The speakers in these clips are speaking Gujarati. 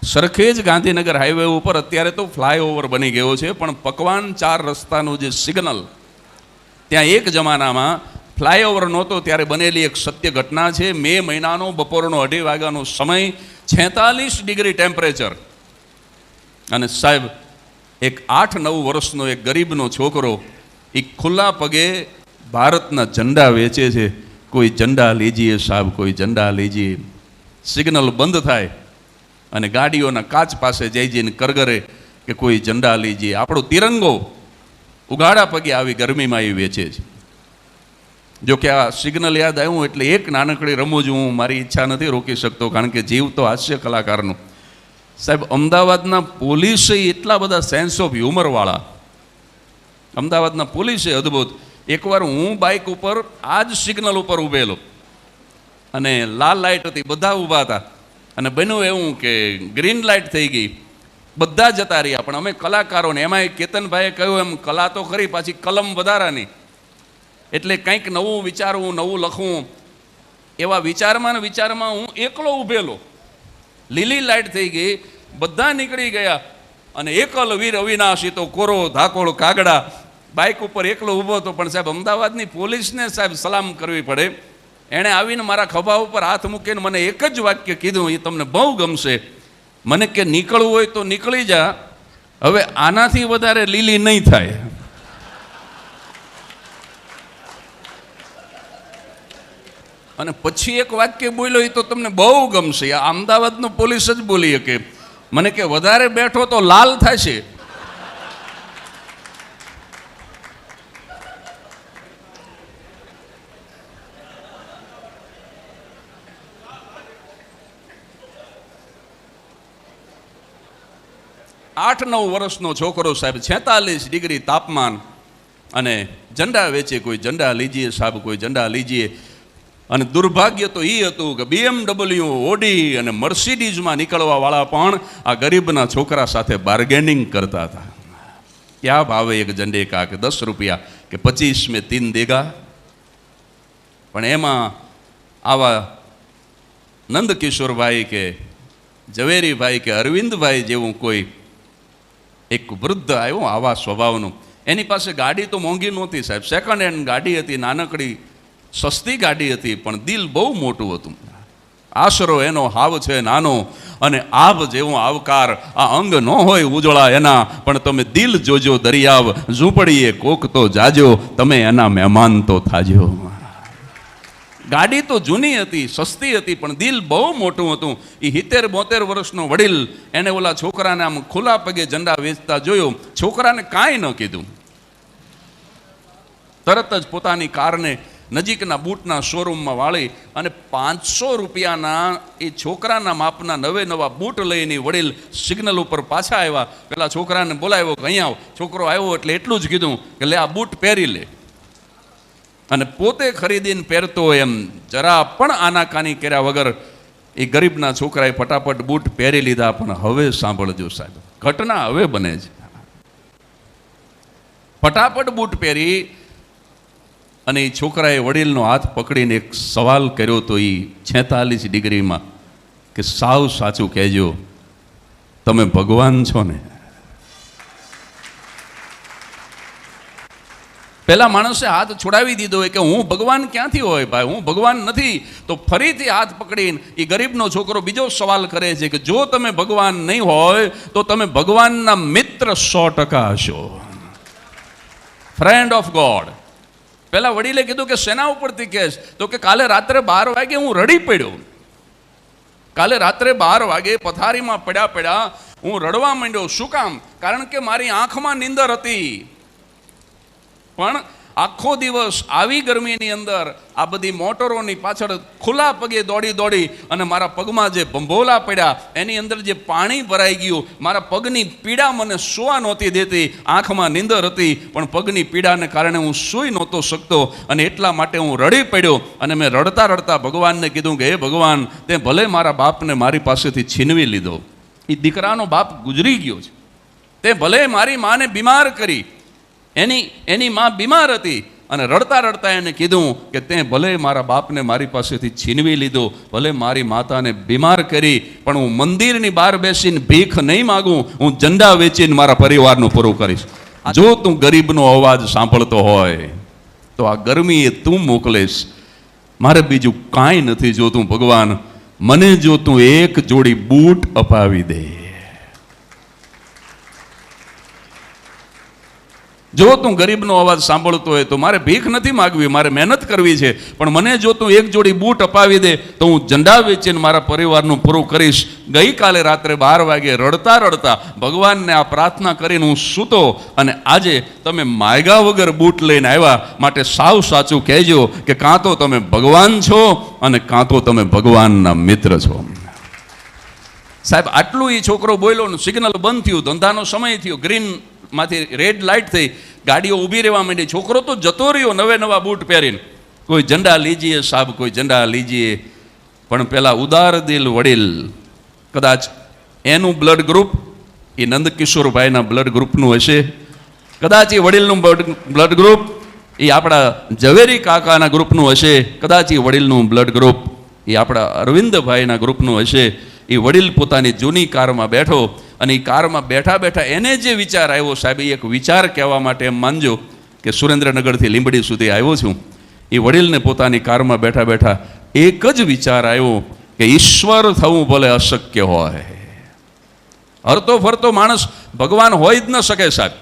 સરખેજ ગાંધીનગર હાઈવે ઉપર અત્યારે તો ફ્લાયઓવર બની ગયો છે, પણ પકવાન 4 રસ્તાનું જે સિગ્નલ, ત્યાં એક જમાનામાં ફ્લાયઓવર નહોતો ત્યારે બનેલી એક સત્ય ઘટના છે. મે મહિનાનો બપોરનો 2:30 વાગ્યાનો સમય, 46 ડિગ્રી ટેમ્પરેચર. અને સાહેબ, એક 8-9 વર્ષનો એક ગરીબનો છોકરો એ ખુલ્લા પગે ભારતના ઝંડા વેચે છે. કોઈ ઝંડા લીજીએ સાહેબ, કોઈ ઝંડા લીજીએ. સિગ્નલ બંધ થાય અને ગાડીઓના કાચ પાસે જઈને કરગરે કે કોઈ ઝંડા લીજીએ. આપણો તિરંગો ઉગાડા પગે આવી ગરમીમાં એ વેચે છે. જો કે આ સિગ્નલ યાદ આવ્યું એટલે એક નાનકડી રમૂજ હું મારી ઈચ્છા નથી રોકી શકતો, કારણ કે જીવ તો હાસ્ય કલાકારનું. સાહેબ, અમદાવાદના પોલીસે એટલા બધા સેન્સ ઓફ હ્યુમરવાળા, અમદાવાદના પોલીસે અદ્ભુત. એકવાર હું બાઇક ઉપર આ જ સિગ્નલ ઉપર ઊભેલો અને લાલ લાઇટ હતી, બધા ઊભા હતા અને બન્યું એવું કે ગ્રીન લાઇટ થઈ ગઈ, બધા જતા રહ્યા. પણ અમે કલાકારોને, એમાંય કેતનભાઈએ કહ્યું એમ, કલા તો ખરી, પાછી કલમ વધારાની, એટલે કંઈક નવું વિચારવું, નવું લખવું, એવા વિચારમાં હું એકલો ઊભેલો. લીલી લાઇટ થઈ ગઈ, બધા નીકળી ગયા અને એકલ વીર અવિનાશી તો કોરો ધાકોળ કાગડા બાઇક ઉપર એકલો ઊભો હતો. પણ સાહેબ, અમદાવાદની પોલીસને સાહેબ સલામ કરવી પડે. એણે આવીને મારા ખભા ઉપર હાથ મૂકીને મને એક જ વાક્ય કીધું, એ તમને બહુ ગમશે. મને કે નીકળવું હોય તો નીકળી જા, હવે આનાથી વધારે લીલી નહીં થાય. અને પછી એક વાક્ય બોલ્યો, એ તો તમને બહુ ગમશે. આ અમદાવાદનો પોલીસ જ બોલી શકે. મને કે વધારે બેઠો તો લાલ થશે. આઠ 9 વર્ષનો છોકરો સાહેબ, 46 ડિગ્રી તાપમાન, અને ઝંડા વેચે. કોઈ ઝંડા લીજીએ સાહેબ, કોઈ ઝંડા લીજીએ. અને દુર્ભાગ્ય તો એ હતું કે BMW, ઓડી અને મર્સિડીઝમાં નીકળવાવાળા પણ આ ગરીબના છોકરા સાથે બાર્ગેનિંગ કરતા હતા. ક્યાં ભાવે એક ઝંડે કા, કે 10 રૂપિયા, કે 25 મેં 3 દેગા. પણ એમાં આવા નંદકિશોરભાઈ કે ઝવેરીભાઈ કે અરવિંદભાઈ જેવું કોઈ એક વૃદ્ધ આવ્યો આવા સ્વભાવનું. એની પાસે ગાડી તો મોંઘી નહોતી સાહેબ, સેકન્ડ હેન્ડ ગાડી હતી, નાનકડી સસ્તી ગાડી હતી, પણ દિલ બહુ મોટું હતું. આશરો એનો હાવ છે નાનો, અને આભ જેવો આવકાર આ અંગ ન હોય ઉજળા એના, પણ તમે દિલ જોજો દરિયાવ, ઝૂંપડીએ કોક તો જાજો, તમે એના મહેમાન તો થાજો. ગાડી તો જૂની હતી, સસ્તી હતી, પણ દિલ બહુ મોટું હતું. એ 70-72 વર્ષનો વડીલ, એને ઓલા છોકરાને આમ ખુલ્લા પગે ઝંડા વેચતા જોયો. છોકરાને કાંઈ ન કીધું, તરત જ પોતાની કારને નજીકના બૂટના શોરૂમમાં વાળી અને 500 રૂપિયાના એ છોકરાના માપના નવા બૂટ લઈને વડીલ સિગ્નલ ઉપર પાછા આવ્યા. પેલા છોકરાને બોલાવ્યો કે અહીંયા આવ. છોકરો આવ્યો એટલે એટલું જ કીધું કે લે આ બૂટ પહેરી લે. અને પોતે ખરીદીને પહેરતો એમ જરા પણ આનાકાની કર્યા વગર એ ગરીબના છોકરાએ ફટાફટ બૂટ પહેરી લીધા. પણ હવે સાંભળજો સાહેબ, ઘટના હવે બને છે. ફટાફટ બૂટ પહેરી અને એ છોકરાએ વડીલનો હાથ પકડીને એક સવાલ કર્યો તો એ 46 ડિગ્રીમાં, કે સાવ સાચું કહેજો, તમે ભગવાન છો ને? પેલા માણસે હાથ છોડાવી દીધો હોય કે હું ભગવાન ક્યાંથી હોય ભાઈ, હું ભગવાન નથી. તો ફરીથી હાથ પકડીને એ ગરીબનો છોકરો બીજો સવાલ કરે છે કે જો તમે ભગવાન નહીં હોય તો તમે ભગવાનના મિત્ર 100% હશો, ફ્રેન્ડ ઓફ ગોડ. પેલા વડીલે કીધું કે શેના ઉપરથી કહેશ? તો કે કાલે રાત્રે 12 વાગે હું રડી પડ્યો. કાલે રાત્રે 12 વાગે પથારીમાં પડ્યા હું રડવા માંડ્યો. શું કામ? કારણ કે મારી આંખમાં નીંદર હતી. પણ આખો દિવસ આવી ગરમીની અંદર આ બધી મોટરોની પાછળ ખુલ્લા પગે દોડી અને મારા પગમાં જે ભંભોલા પડ્યા, એની અંદર જે પાણી ભરાઈ ગયું, મારા પગની પીડા મને સૂવા નહોતી દેતી. આંખમાં નીંદર હતી પણ પગની પીડાને કારણે હું સૂઈ નહોતો શકતો, અને એટલા માટે હું રડી પડ્યો. અને મેં રડતા ભગવાનને કીધું કે હે ભગવાન, તે ભલે મારા બાપને મારી પાસેથી છીનવી લીધો, એ દીકરાનો બાપ ગુજરી ગયો છે. તે ભલે મારી માને બીમાર કરી, એની માં બીમાર હતી, અને રડતા રડતા એને કીધું કે તે ભલે મારા બાપને મારી પાસેથી છીનવી લીધો, ભલે મારી માતાને બીમાર કરી, પણ હું મંદિરની બહાર બેસીને ભીખ નહીં માગું, હું ઝંડા વેચીને મારા પરિવારનું પૂરું કરીશ. જો તું ગરીબનો અવાજ સાંભળતો હોય તો આ ગરમીએ તું મોકલીશ. મારે બીજું કાંઈ નથી જોતું ભગવાન, મને જો તું એક જોડી બૂટ અપાવી દે. જો તું ગરીબનો અવાજ સાંભળતો હોય તો મારે ભીખ નથી માગવી, મારે મહેનત કરવી છે, પણ મને જો તું એક જોડી બૂટ અપાવી દે તો હું ઝંડા વેચીને મારા પરિવારનું પૂરું કરીશ. ગઈકાલે રાત્રે 12 વાગે રડતા રડતા ભગવાનને આ પ્રાર્થના કરીને હું સૂતો, અને આજે તમે માગ્યા વગર બૂટ લઈને આવ્યા, માટે સાવ સાચું કહેજો કે કાં તો તમે ભગવાન છો અને કાં તો તમે ભગવાનના મિત્ર છો. સાહેબ, આટલું એ છોકરો બોલ્યો ને સિગ્નલ બંધ થયું, ધંધાનો સમય થયો, ગ્રીન માંથી રેડ લાઇટ થઈ, ગાડીઓ ઊભી રહેવા માંડી. છોકરો તો જતો રહ્યો નવા બૂટ પહેરીને. કોઈ ઝંડા લીજીએ સાહેબ, કોઈ ઝંડા લીજીએ. પણ પેલા ઉદાર દિલ વડીલ, કદાચ એનું બ્લડ ગ્રુપ એ નંદકિશોરભાઈના બ્લડ ગ્રુપનું હશે, કદાચ એ વડીલનું બ્લડ ગ્રુપ એ આપણા ઝવેરી કાકાના ગ્રુપનું હશે, કદાચ એ વડીલનું બ્લડ ગ્રુપ એ આપણા અરવિંદભાઈના ગ્રુપનું હશે. એ વડીલ પોતાની જૂની કારમાં બેઠો, અને એ કારમાં બેઠા બેઠા એને જે વિચાર આવ્યો સાહેબ, એ એક વિચાર કહેવા માટે એમ માનજો કે સુરેન્દ્રનગરથી લીંબડી સુધી આવ્યો છું. એ વડીલને પોતાની કારમાં બેઠા બેઠા એક જ વિચાર આવ્યો કે ઈશ્વર થવું ભલે અશક્ય હોય. હરતો ફરતો માણસ ભગવાન હોય જ ન શકે સાહેબ.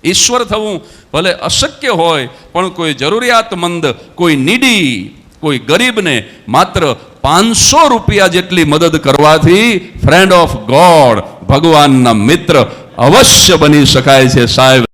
ઈશ્વર થવું ભલે અશક્ય હોય, પણ કોઈ જરૂરિયાતમંદ, કોઈ નીડી, કોઈ ગરીબને માત્ર 500 રૂપિયા જેટલી મદદ કરવાથી ફ્રેન્ડ ઓફ ગોડ, ભગવાનના મિત્ર અવશ્ય બની શકાય છે સાહેબ.